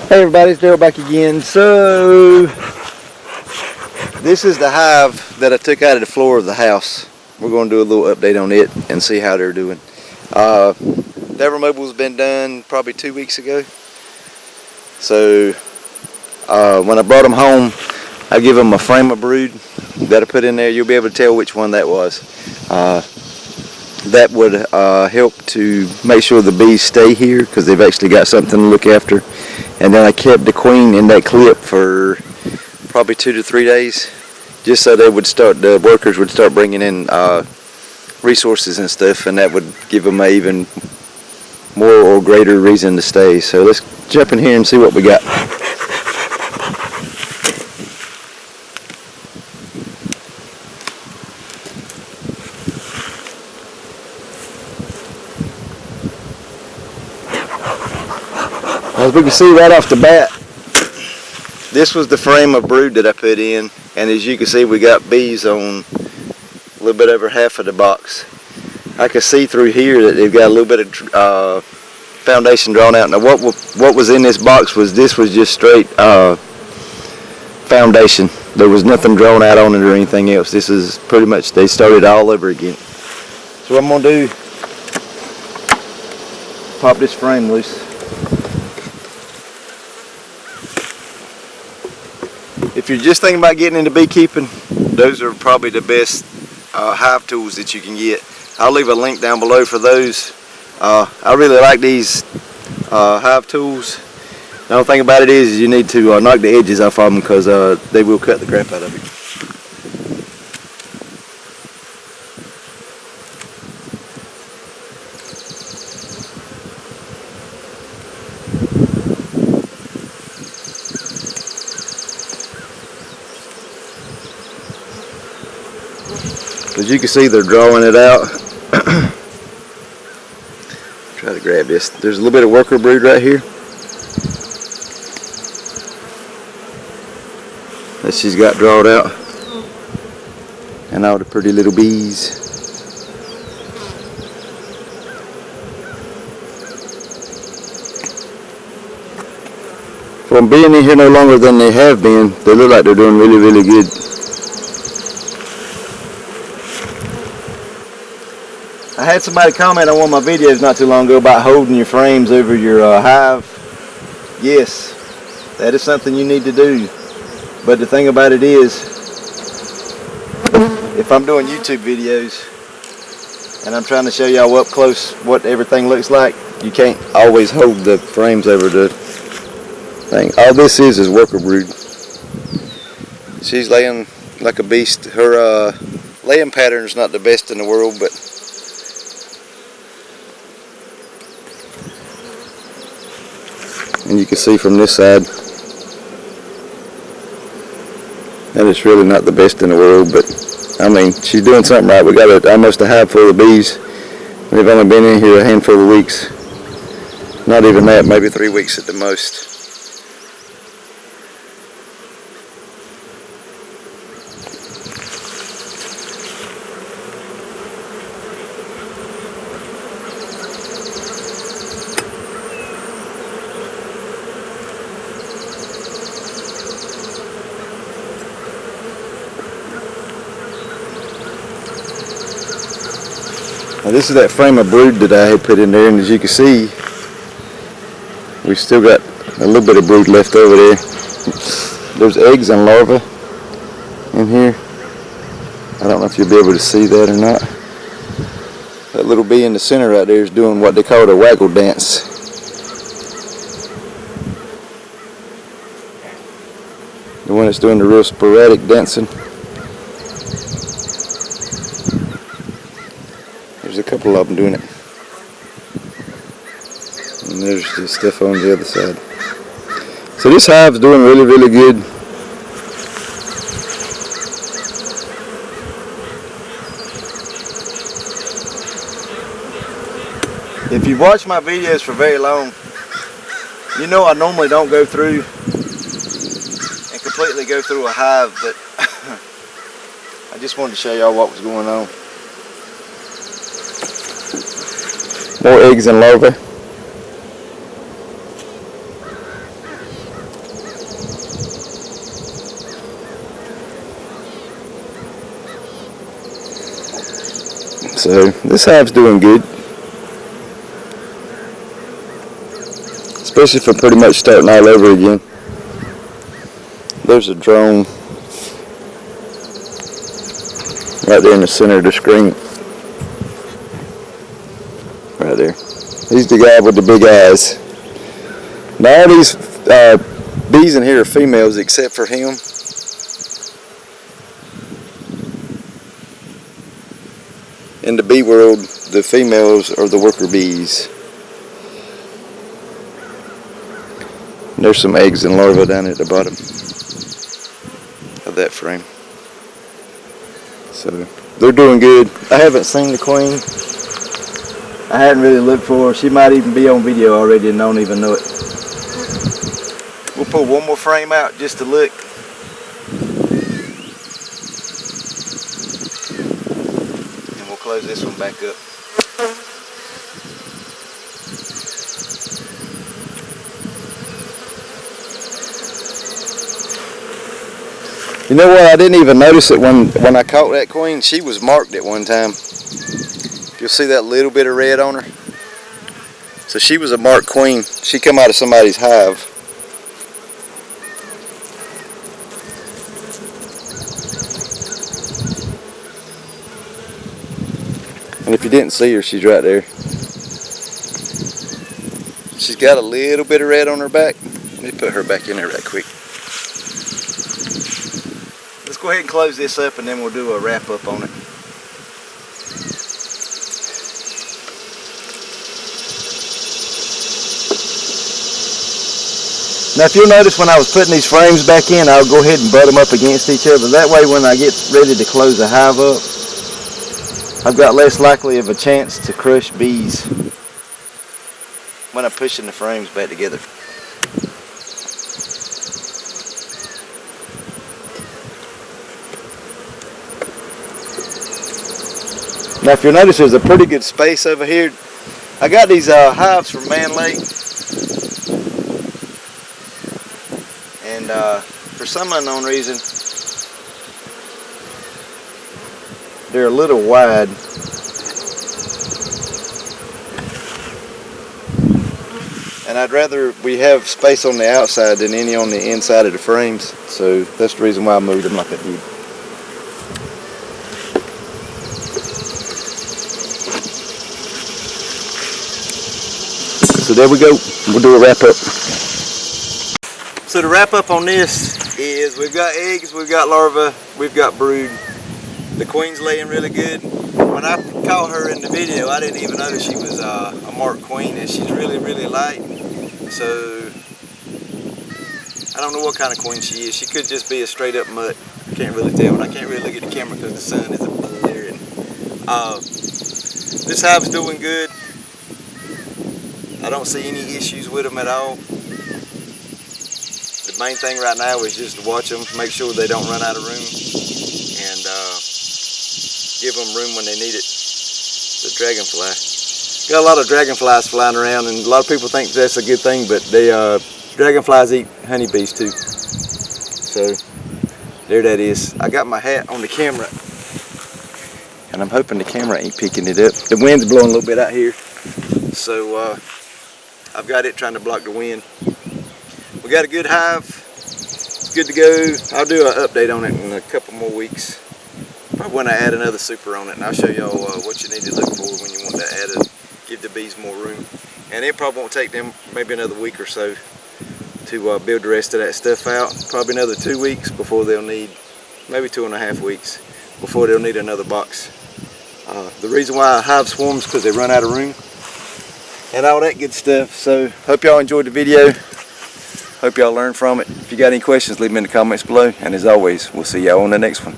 Hey everybody, it's Daryl back again. So, this is the hive that I took out of the floor of the house. We're going to do a little update on it and see how they're doing. The removal's been done probably 2 weeks ago. So, when I brought them home, I give them a frame of brood that I put in there. You'll be able to tell which one that was. That would help to make sure the bees stay here because they've actually got something to look after. And then I kept the queen in that clip for probably 2 to 3 days, just so the workers would start bringing in resources and stuff, and that would give them an even more or greater reason to stay. So let's jump in here and see what we got. As we can see right off the bat, this was the frame of brood that I put in, and as you can see, we got bees on a little bit over half of the box. I can see through here that they've got a little bit of foundation drawn out. Now what was in this box was just straight foundation. There was nothing drawn out on it or anything else. This is pretty much, they started all over again. So what I'm going to do, pop this frame loose. If you're just thinking about getting into beekeeping, those are probably the best hive tools that you can get. I'll leave a link down below for those. I really like these hive tools. The only thing about it is you need to knock the edges off of them because they will cut the crap out of you. As you can see, they're drawing it out. Try to grab this. There's a little bit of worker brood right here that she's got drawn out, and all the pretty little bees. From being in here no longer than they have been, they look like they're doing really, really good. I had somebody comment on one of my videos not too long ago about holding your frames over your hive. Yes, that is something you need to do. But the thing about it is, if I'm doing YouTube videos and I'm trying to show y'all up close what everything looks like, you can't always hold the frames over the thing. All this is worker brood. She's laying like a beast. Her laying pattern is not the best in the world, but and you can see from this side that it's really not the best in the world, but I mean, she's doing something right. We got almost a hive full of bees. They've only been in here a handful of weeks. Not even that, maybe 3 weeks at the most. Now this is that frame of brood that I had put in there, and as you can see, we've still got a little bit of brood left over there. There's eggs and larvae in here. I don't know if you'll be able to see that or not. That little bee in the center right there is doing what they call the waggle dance. The one that's doing the real sporadic dancing. There's a couple of them doing it. And there's the stuff on the other side. So this hive's doing really, really good. If you've watched my videos for very long, you know I normally don't go through and completely go through a hive, but I just wanted to show y'all what was going on. More eggs and larvae. So this hive's doing good, especially for pretty much starting all over again. There's a drone right there in the center of the screen. Right there. He's the guy with the big eyes. Now all these bees in here are females except for him. In the bee world, the females are the worker bees. And there's some eggs and larvae down at the bottom of that frame. So they're doing good. I haven't seen the queen. I hadn't really looked for her. She might even be on video already and don't even know it. We'll pull one more frame out just to look. And we'll close this one back up. You know what? I didn't even notice it when I caught that queen. She was marked at one time. You'll see that little bit of red on her. So she was a marked queen. She come out of somebody's hive. And if you didn't see her, she's right there. She's got a little bit of red on her back. Let me put her back in there right quick. Let's go ahead and close this up and then we'll do a wrap up on it. Now if you'll notice when I was putting these frames back in, I'll go ahead and butt them up against each other. That way when I get ready to close the hive up, I've got less likely of a chance to crush bees when I'm pushing the frames back together. Now if you'll notice, there's a pretty good space over here. I got these hives from Man Lake, and for some unknown reason they're a little wide. And I'd rather we have space on the outside than any on the inside of the frames, so that's the reason why I moved them like I did. So there we go, we'll do a wrap up. So the wrap up on this is we've got eggs, we've got larvae, we've got brood. The queen's laying really good. When I caught her in the video, I didn't even notice she was a marked queen, and she's really, really light. So I don't know what kind of queen she is. She could just be a straight up mutt. I can't really tell, and I can't really look at the camera because the sun is blaring. This hive's doing good. I don't see any issues with them at all. The main thing right now is just to watch them, make sure they don't run out of room, and give them room when they need it. The dragonfly. Got a lot of dragonflies flying around, and a lot of people think that's a good thing, but they dragonflies eat honeybees too. So there that is. I got my hat on the camera, and I'm hoping the camera ain't picking it up. The wind's blowing a little bit out here, so I've got it trying to block the wind. We got a good hive. It's good to go. I'll do an update on it in a couple more weeks. Probably when I add another super on it, and I'll show y'all what you need to look for when you want to give the bees more room. And it probably won't take them maybe another week or so to build the rest of that stuff out. Probably another 2 weeks before they'll need, maybe 2.5 weeks before they'll need another box. The reason why a hive swarms is because they run out of room and all that good stuff. So hope y'all enjoyed the video. Hope y'all learned from it. If you got any questions, leave them in the comments below. And as always, we'll see y'all on the next one.